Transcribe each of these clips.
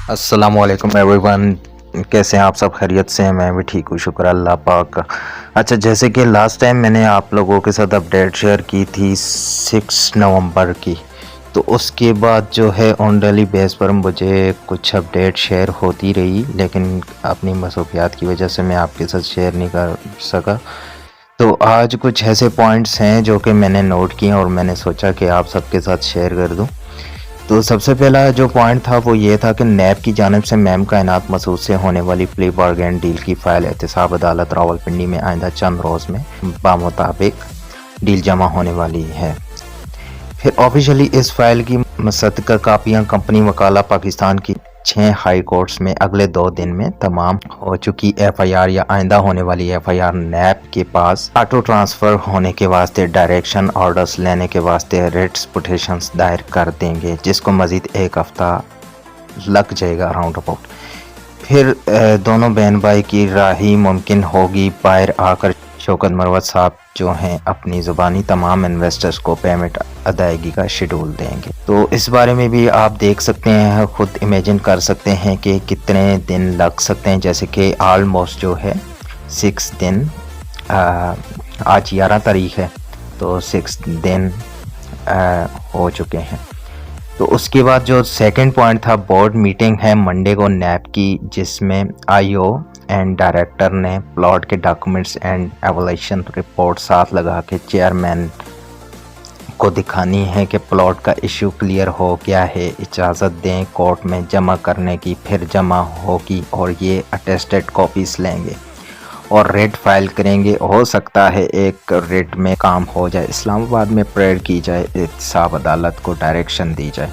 السلام علیکم every one, کیسے ہیں آپ سب؟ خیریت سے ہیں؟ میں بھی ٹھیک ہوں، شکر اللہ پاک کا۔ اچھا، جیسے کہ لاسٹ ٹائم میں نے آپ لوگوں کے ساتھ اپڈیٹ شیئر کی تھی 6 نومبر کی، تو اس کے بعد جو ہے آن ڈیلی بیس پر مجھے کچھ اپڈیٹ شیئر ہوتی رہی، لیکن اپنی مصروفیات کی وجہ سے میں آپ کے ساتھ شیئر نہیں کر سکا۔ تو آج کچھ ایسے پوائنٹس ہیں جو کہ میں نے نوٹ کیے اور میں نے سوچا کہ آپ سب کے ساتھ شیئر کر دوں۔ تو سب سے پہلا جو پوائنٹ تھا وہ یہ تھا کہ نیب کی جانب سے میم کائنات مسعود سے ہونے والی پلی بارگین ڈیل کی فائل احتساب عدالت راولپنڈی میں آئندہ چند روز میں بمطابق ڈیل جمع ہونے والی ہے۔ پھر آفیشلی اس فائل کی مصدقہ کاپیاں کمپنی وکالہ پاکستان کی 6 ہائی کورٹس میں اگلے 2 دن میں تمام ہو چکی ایف آئی آر یا آئندہ ہونے والی ایف آئی آر نیب کے پاس آٹو ٹرانسفر ہونے کے واسطے ڈائریکشن آرڈرز لینے کے واسطے ریٹس پٹیشنز دائر کر دیں گے، جس کو مزید 1 ہفتہ لگ جائے گا راؤنڈ اباؤٹ۔ پھر دونوں بہن بھائی کی راہی ممکن ہوگی، باہر آ کر شوکت مروت صاحب جو ہیں اپنی زبانی تمام انویسٹرز کو پیمنٹ ادائیگی کا شیڈول دیں گے۔ تو اس بارے میں بھی آپ دیکھ سکتے ہیں، خود امیجن کر سکتے ہیں کہ کتنے دن لگ سکتے ہیں، جیسے کہ آلموسٹ جو ہے 6 دن، آج 11 تاریخ ہے تو 6 دن ہو چکے ہیں۔ تو اس کے بعد جو سیکنڈ پوائنٹ تھا، بورڈ میٹنگ ہے منڈے کو نیب کی، جس میں آئی او اینڈ ڈائریکٹر نے پلاٹ کے ڈاکومنٹس اینڈ ایولیویشن رپورٹ ساتھ لگا کے چیئرمین کو دکھانی ہے کہ پلاٹ کا ایشو کلیئر ہو گیا ہے، اجازت دیں کورٹ میں جمع کرنے کی۔ پھر جمع ہوگی اور یہ اٹیسٹڈ کاپیز لیں گے اور ریٹ فائل کریں گے۔ ہو سکتا ہے ایک ریٹ میں کام ہو جائے، اسلام آباد میں پریئر کی جائے، احتساب عدالت کو ڈائریکشن دی جائے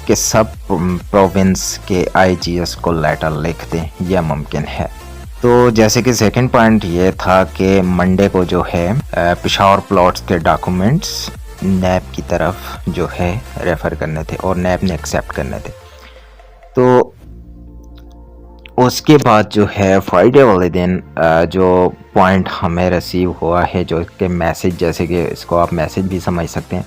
کہ سب پروونس کے آئی جی ایس کو لیٹر لکھ دیں، یہ ممکن ہے۔ تو جیسے کہ سیکنڈ پوائنٹ یہ تھا کہ منڈے کو جو ہے پشاور پلاٹس کے ڈاکومنٹس نیب کی طرف جو ہے ریفر کرنے تھے اور نیب نے ایکسیپٹ کرنے تھے۔ تو اس کے بعد جو ہے فرائیڈے والے دن جو پوائنٹ ہمیں ریسیو ہوا ہے، جو کہ میسج، جیسے کہ اس کو آپ میسج بھی سمجھ سکتے ہیں،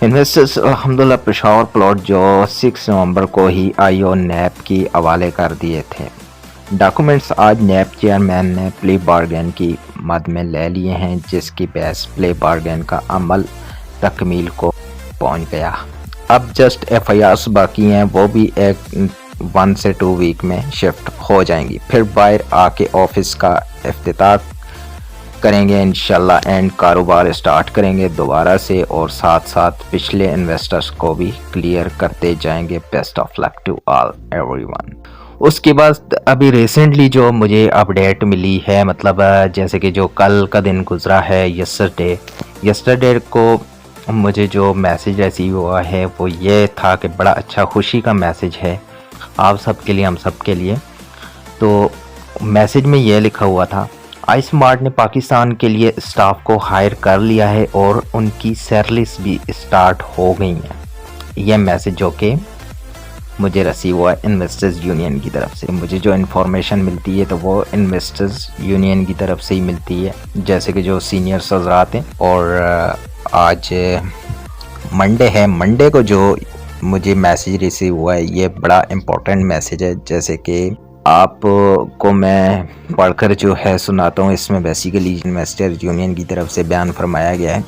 انویسٹرز الحمدللہ پشاور پلاٹ جو 6 نومبر کو ہی آئی او نیب کی حوالے کر دیے تھے۔ ڈاکومنٹس آج نیب چیئرمین نے پلی بارگین کی مد میں لے لیے ہیں، جس کی بیس پلی بارگین کا عمل تکمیل کو پہنچ گیا۔ اب جسٹ ایف آئی آرز باقی ہیں، وہ بھی 1 سے 2 ویک میں شفٹ ہو جائیں گی۔ پھر باہر آ کے آفس کا افتتاح کریں گے انشاءاللہ، اینڈ کاروبار اسٹارٹ کریں گے دوبارہ سے، اور ساتھ ساتھ پچھلے انویسٹرز کو بھی کلیئر کرتے جائیں گے۔ Best of luck to all everyone. اس کے بعد ابھی ریسنٹلی جو مجھے اپڈیٹ ملی ہے، مطلب جیسے کہ جو کل کا دن گزرا ہے، یسٹرڈے کو مجھے جو میسج ریسیو ہوا ہے وہ یہ تھا کہ بڑا اچھا خوشی کا میسج ہے آپ سب کے لیے، ہم سب کے لیے۔ تو میسج میں یہ لکھا ہوا تھا، آئی اسمارٹ نے پاکستان کے لیے اسٹاف کو ہائر کر لیا ہے اور ان کی سیلریز بھی اسٹارٹ ہو گئی ہیں۔ یہ میسج جو کہ مجھے ریسیو ہوا ہے انویسٹرز یونین کی طرف سے۔ مجھے جو انفارمیشن ملتی ہے تو وہ انویسٹرز یونین کی طرف سے ہی ملتی ہے، جیسے کہ جو سینئر حضرات ہیں۔ اور آج منڈے ہے، منڈے کو جو مجھے میسج ریسیو ہوا ہے یہ بڑا امپورٹنٹ میسج ہے، جیسے کہ آپ کو میں پڑھ کر جو ہے سناتا ہوں۔ اس میں بیسیکلی انویسٹر یونین کی طرف سے بیان فرمایا گیا ہے،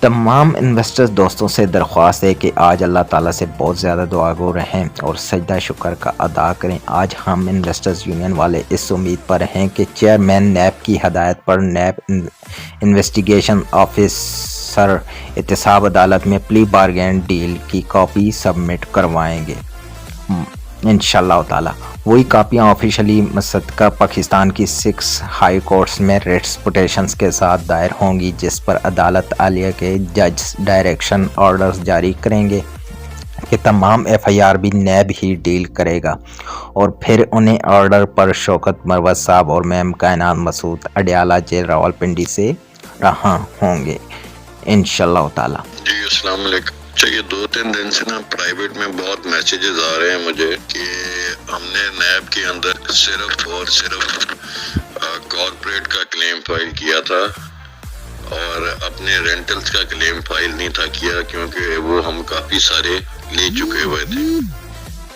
تمام انویسٹرز دوستوں سے درخواست ہے کہ آج اللہ تعالیٰ سے بہت زیادہ دعا گو رہیں اور سجدہ شکر کا ادا کریں۔ آج ہم انویسٹرز یونین والے اس امید پر ہیں کہ چیئرمین نیب کی ہدایت پر نیب انویسٹیگیشن آفیسر احتساب عدالت میں پلی بارگین ڈیل کی کاپی سبمٹ کروائیں گے انشاءاللہ تعالی۔ وہی کاپیاں آفیشلی مصدقہ پاکستان کی 6 ہائی کورٹس میں ریٹس پٹیشنز کے ساتھ دائر ہوں گی، جس پر عدالت عالیہ کے جج ڈائریکشن آرڈرز جاری کریں گے کہ تمام ایف آئی آر بھی نیب ہی ڈیل کرے گا، اور پھر انہیں آرڈر پر شوکت مروت صاحب اور میم کائنات مسعود اڈیالہ جیل راولپنڈی سے رہا ہوں گے انشاءاللہ تعالی۔ جی السلام علیکم۔ یہ 2-3 دن سے نا پرائیویٹ میں بہت میسیجز آ رہے ہیں مجھے کہ ہم نے نیب کے اندر صرف اور صرف کارپوریٹ کا کلیم فائل کیا تھا اور اپنے رینٹلز کا کلیم فائل نہیں تھا کیا، کیونکہ وہ ہم کافی سارے لے چکے ہوئے تھے۔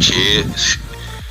6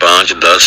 5, 10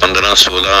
15-16